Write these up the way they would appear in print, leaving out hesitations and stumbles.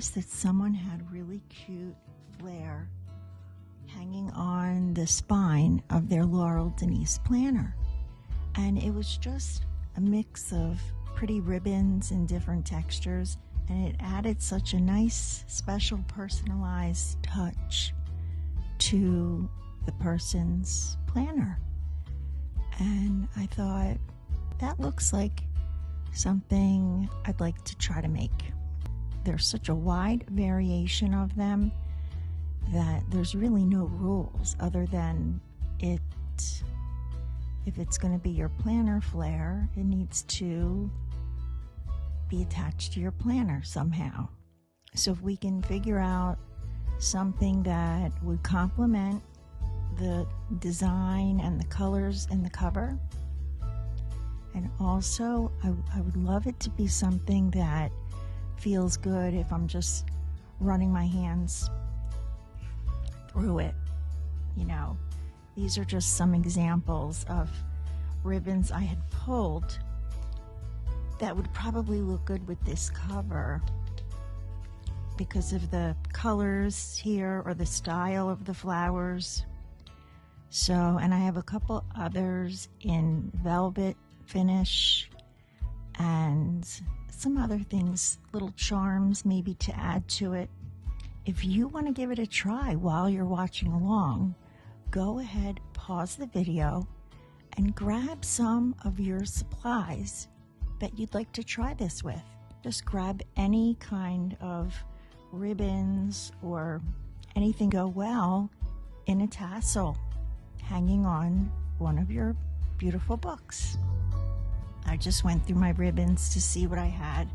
noticed that someone had really cute flair hanging on the spine of their Laurel Denise planner. And it was just a mix of pretty ribbons in different textures, and it added such a nice, special, personalized touch to the person's planner. And I thought, that looks like something I'd like to try to make. There's such a wide variation of them that there's really no rules other than if it's going to be your planner flair, it needs to be attached to your planner somehow. So if we can figure out something that would complement the design and the colors in the cover, and also I would love it to be something that feels good if I'm just running my hands through it. You know, these are just some examples of ribbons I had pulled that would probably look good with this cover because of the colors here or the style of the flowers. So, and I have a couple others in velvet finish and some other things, little charms maybe to add to it. If you want to give it a try while you're watching along, go ahead, pause the video, and grab some of your supplies that you'd like to try this with. Just grab any kind of ribbons or anything go well in a tassel hanging on one of your beautiful books. I just went through my ribbons to see what I had.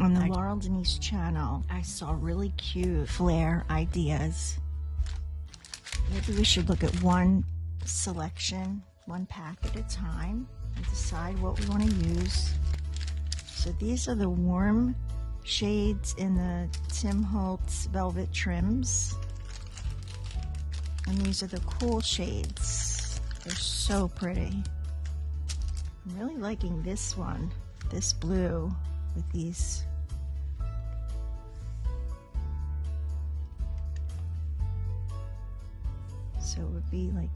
On the Laurel Denise channel, I saw really cute flair ideas. Maybe we should look at one selection, one pack at a time, and decide what we want to use. So these are the warm shades in the Tim Holtz velvet trims. And these are the cool shades. They're so pretty. I'm really liking this one, this blue with these. So it would be like,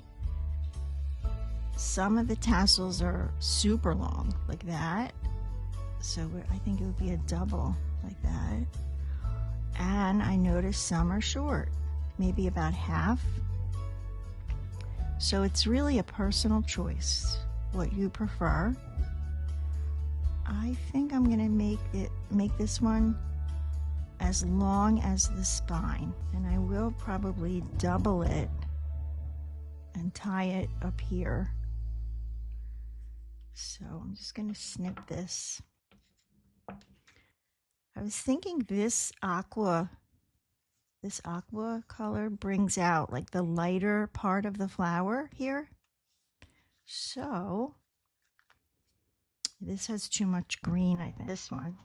some of the tassels are super long, like that. So I think it would be a double like that. And I noticed some are short, maybe about half. So it's really a personal choice, what you prefer. I think I'm gonna make this one as long as the spine, and I will probably double it and tie it up here. So I'm just gonna snip this. I was thinking this aqua color brings out like the lighter part of the flower here. So this has too much green, I think. This one.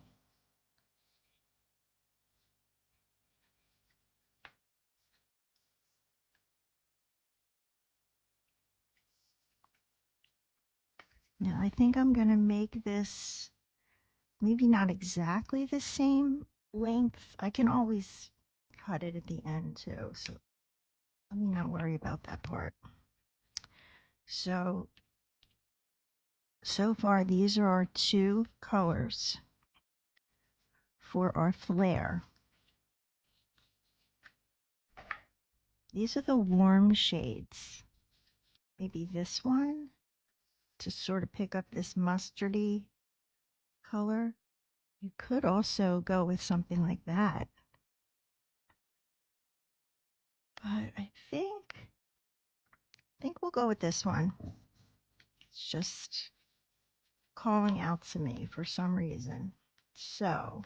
Now I think I'm gonna make this maybe not exactly the same length. I can always cut it at the end too, so let me not worry about that part. So far these are our two colors for our flair. These are the warm shades. Maybe this one to sort of pick up this mustardy color. You could also go with something like that. But I think we'll go with this one. It's just calling out to me for some reason. So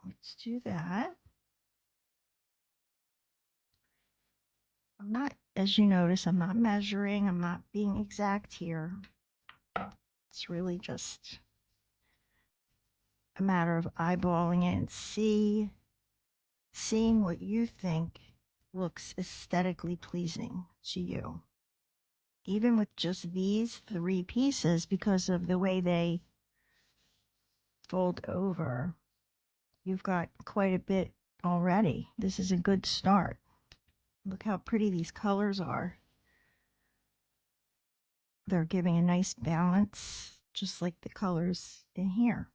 let's do that. I'm not, as you notice, I'm not measuring, I'm not being exact here. It's really just a matter of eyeballing it and seeing what you think looks aesthetically pleasing to you. Even with just these 3 pieces, because of the way they fold over, you've got quite a bit already. This is a good start. Look how pretty these colors are. They're giving a nice balance, just like the colors in here.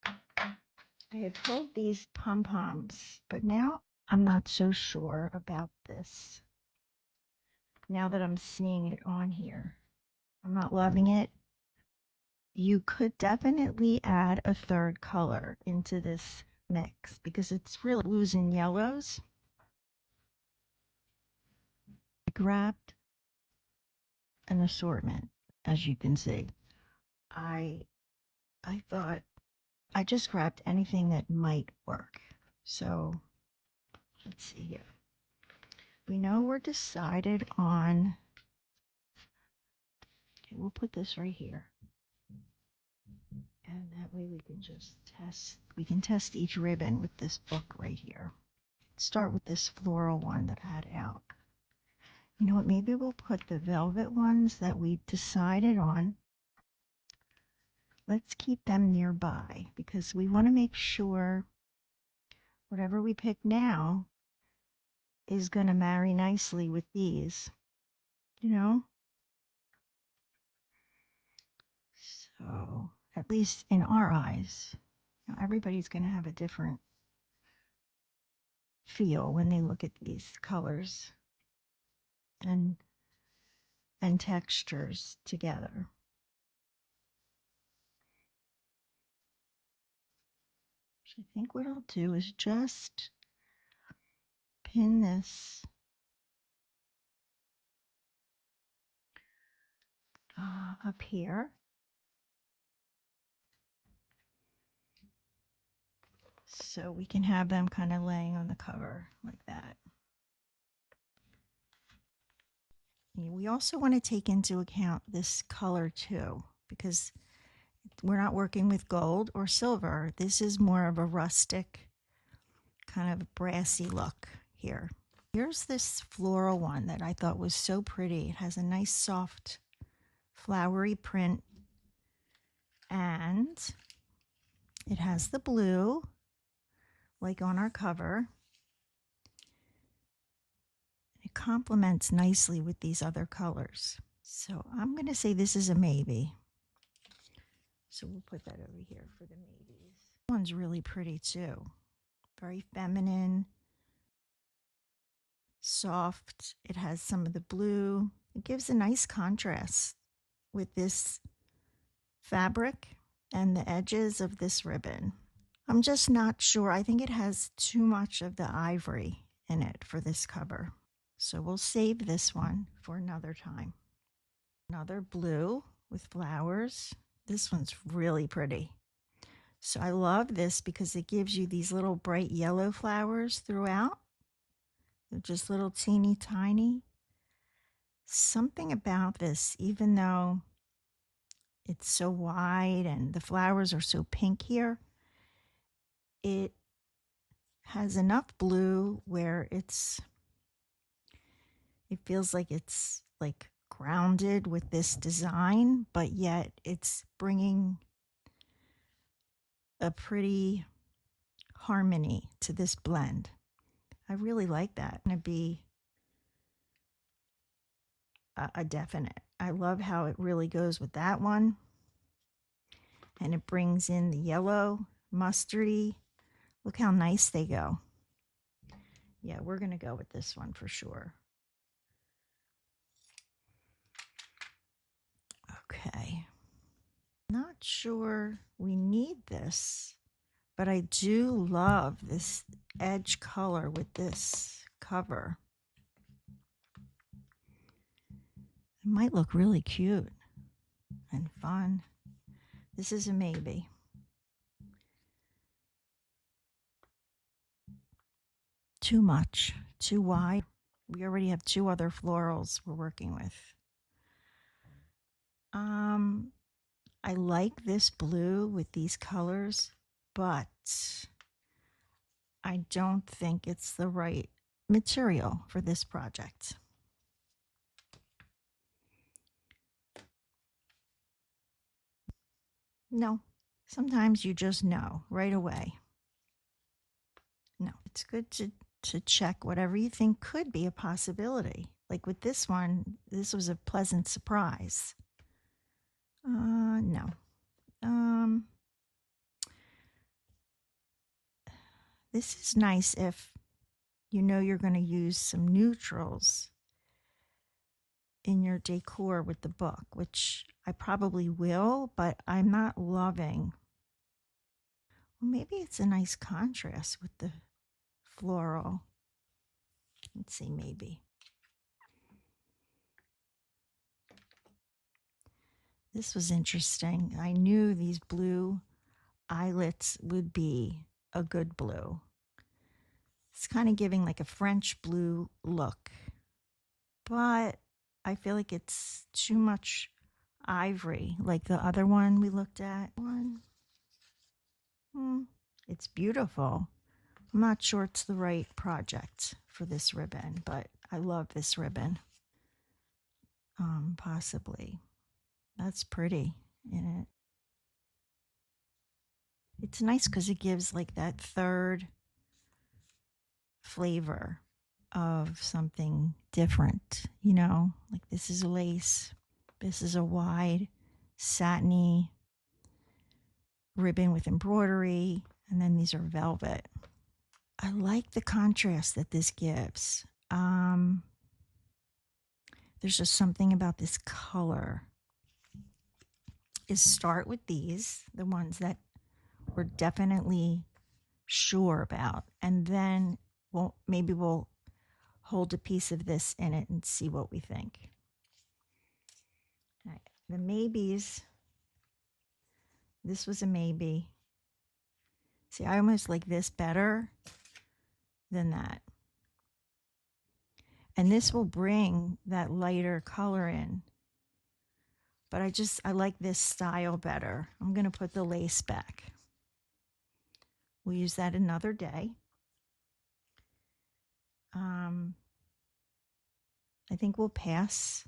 I had pulled these pom-poms, but now I'm not so sure about this. Now that I'm seeing it on here, I'm not loving it. You could definitely add a third color into this mix because it's really blues and yellows. I grabbed an assortment, as you can see. I thought I just grabbed anything that might work. So let's see here. We know we're decided on, okay, we'll put this right here. And that way we can just test each ribbon with this book right here. Start with this floral one that I had out. You know what, maybe we'll put the velvet ones that we decided on. Let's keep them nearby because we want to make sure whatever we pick now is going to marry nicely with these, you know? So, at least in our eyes, you know, everybody's going to have a different feel when they look at these colors and textures together. So I think what I'll do is just pin this up here. So we can have them kind of laying on the cover like that. We also want to take into account this color too, because we're not working with gold or silver. This is more of a rustic, kind of brassy look here. Here's this floral one that I thought was so pretty. It has a nice soft flowery print and it has the blue like on our cover. It complements nicely with these other colors. So I'm going to say this is a maybe. So we'll put that over here for the maybes. This one's really pretty too. Very feminine, soft. It has some of the blue. It gives a nice contrast with this fabric and the edges of this ribbon. I'm just not sure. I think it has too much of the ivory in it for this cover. So we'll save this one for another time. Another blue with flowers. This one's really pretty. So I love this because it gives you these little bright yellow flowers throughout. They're just little teeny tiny. Something about this, even though it's so wide and the flowers are so pink here, it has enough blue where it feels like it's like grounded with this design, but yet it's bringing a pretty harmony to this blend. I really like that. It's going to be a definite. I love how it really goes with that one. And it brings in the yellow, mustardy. Look how nice they go. Yeah, we're going to go with this one for sure. Okay. Not sure we need this, but I do love this edge color with this cover. It might look really cute and fun. This is a maybe. Too much, too wide. We already have two other florals we're working with. I like this blue with these colors, but I don't think it's the right material for this project. No, sometimes you just know right away. No, it's good to check whatever you think could be a possibility. Like with this one, this was a pleasant surprise. No. This is nice if you know you're going to use some neutrals in your decor with the book, which I probably will, but I'm not loving. Well, maybe it's a nice contrast with the floral. Let's see, maybe. This was interesting. I knew these blue eyelets would be a good blue. It's kind of giving like a French blue look, but I feel like it's too much ivory, like the other one we looked at. It's beautiful. I'm not sure it's the right project for this ribbon, but I love this ribbon. Possibly. That's pretty in it. It's nice because it gives like that third flavor of something different, you know, like this is lace, this is a wide satiny ribbon with embroidery, and then these are velvet. I like the contrast that this gives. There's just something about this color. Is start with these, the ones that we're definitely sure about, and then maybe we'll hold a piece of this in it and see what we think. All right, the maybes. This was a maybe. See, I almost like this better than that. And this will bring that lighter color in. But I like this style better. I'm going to put the lace back. We'll use that another day. I think we'll pass.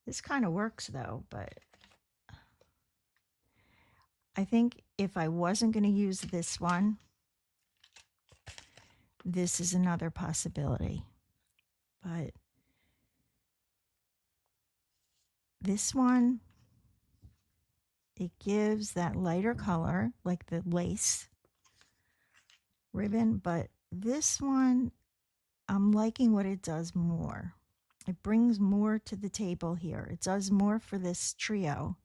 This kind of works though, but I think if I wasn't going to use this one, this is another possibility. But this one, it gives that lighter color, like the lace ribbon, but this one, I'm liking what it does more. It brings more to the table here. It does more for this trio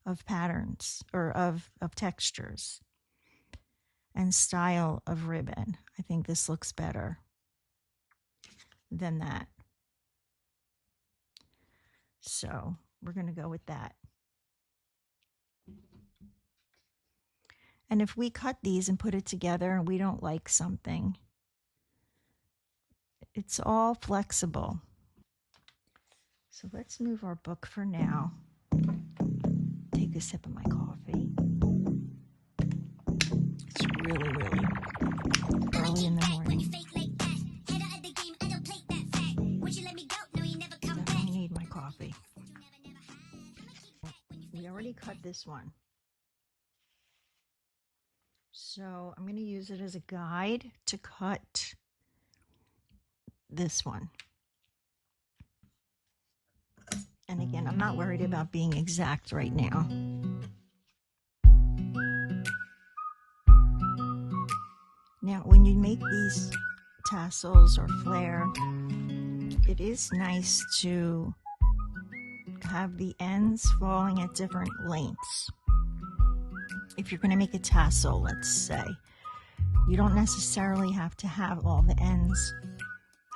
of patterns or of textures and style of ribbon. I think this looks better than that. So we're going to go with that. And if we cut these and put it together and we don't like something, it's all flexible. So let's move our book for now. Take a sip of my coffee. It's really, really early in the morning. Definitely need my coffee. We already cut this one. So I'm going to use it as a guide to cut this one. And again, I'm not worried about being exact right now. Now, when you make these tassels or flair, it is nice to have the ends falling at different lengths. If you're going to make a tassel, let's say, you don't necessarily have to have all the ends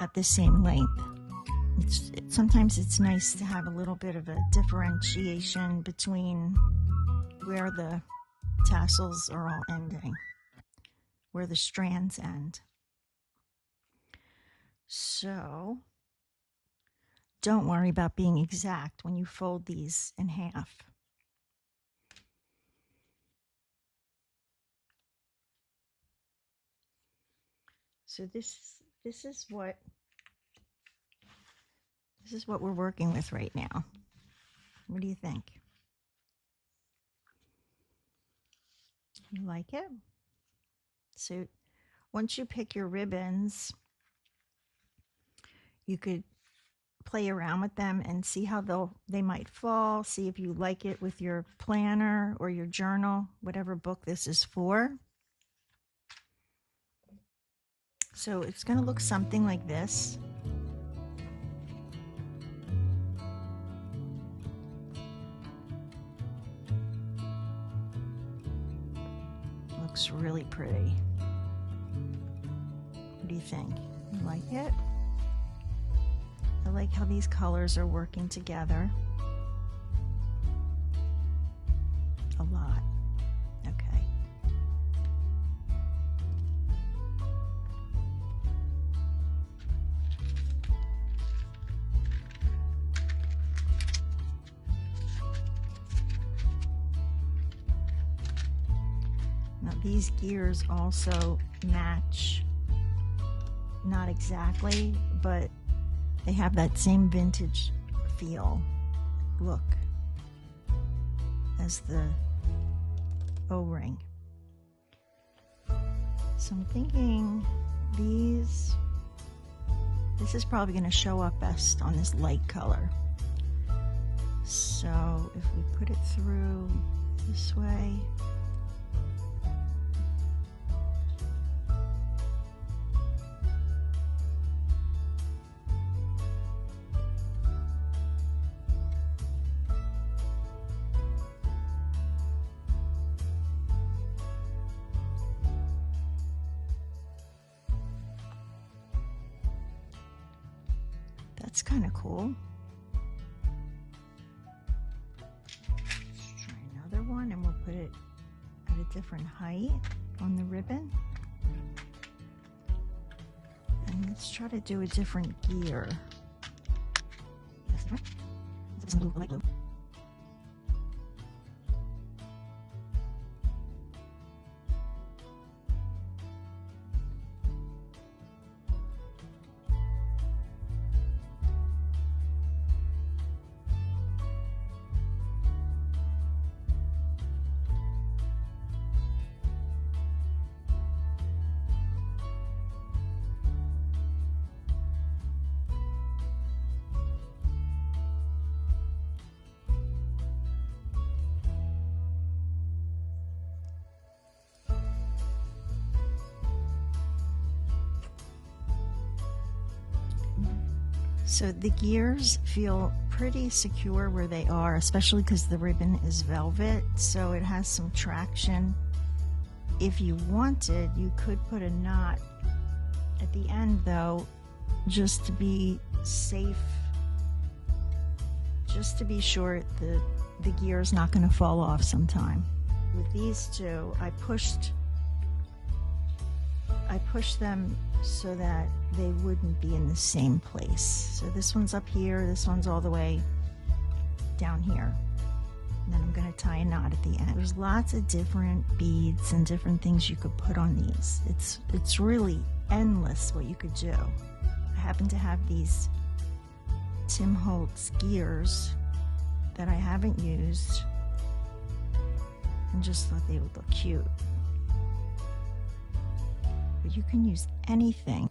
at the same length. Sometimes it's nice to have a little bit of a differentiation between where the tassels are all ending, where the strands end. So don't worry about being exact when you fold these in half. So this is what we're working with right now. What do you think? You like it? So once you pick your ribbons, you could play around with them and see how they might fall. See if you like it with your planner or your journal, whatever book this is for. So it's going to look something like this. Looks really pretty. What do you think? You like it? I like how these colors are working together. A lot. Okay. Now these gears also match, not exactly, but they have that same vintage feel, look, as the O-ring. So I'm thinking this is probably going to show up best on this light color. So if we put it through this way, that's kind of cool. Let's try another one and we'll put it at a different height on the ribbon. And let's try to do a different gear. This one. Light blue. So the gears feel pretty secure where they are, especially because the ribbon is velvet, so it has some traction. If you wanted, you could put a knot at the end though, just to be safe, just to be sure the gear is not going to fall off sometime. With these two, I pushed them so that they wouldn't be in the same place. So this one's up here, this one's all the way down here. And then I'm going to tie a knot at the end. There's lots of different beads and different things you could put on these. It's really endless what you could do. I happen to have these Tim Holtz gears that I haven't used and just thought they would look cute. But you can use anything.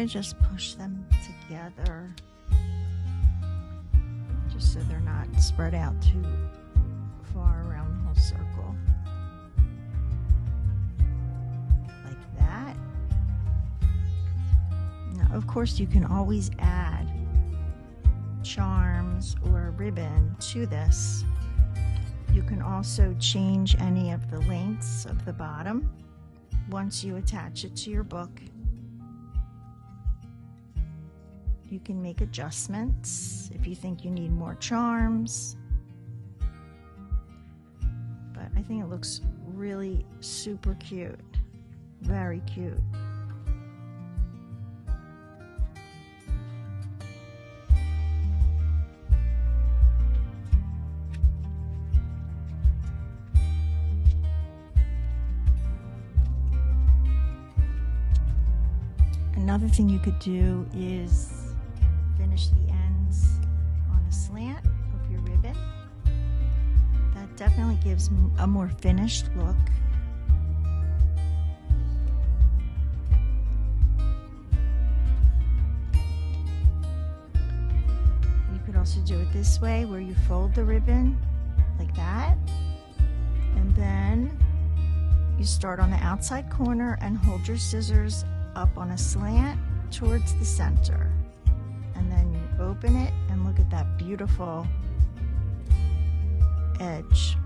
Just push them together just so they're not spread out too far around the whole circle, like that. Of course, you can always add charms or ribbon to this. You can also change any of the lengths of the bottom once you attach it to your book. You can make adjustments if you think you need more charms. But I think it looks really super cute. Very cute. Another thing you could do is finish the ends on a slant of your ribbon. That definitely gives a more finished look. You could also do it this way, where you fold the ribbon like that, and then you start on the outside corner and hold your scissors up on a slant towards the center, and then you open it and look at that beautiful edge.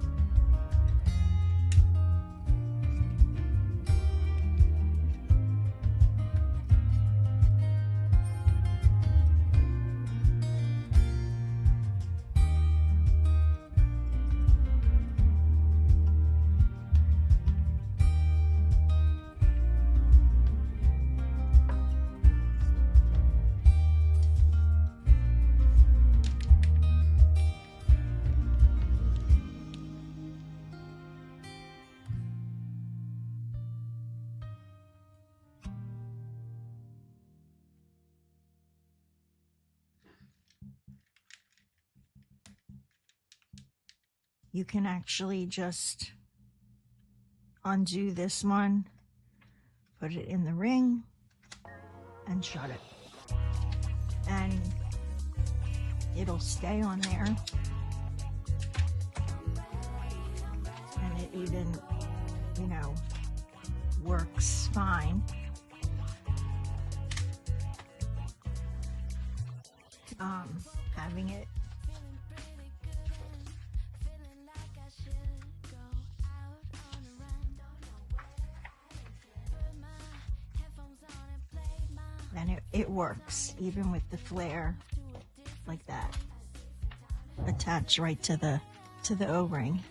You can actually just undo this one, put it in the ring, and shut it. And it'll stay on there. And it even, works fine. Having it and it works even with the flare like that, attached right to the O-ring.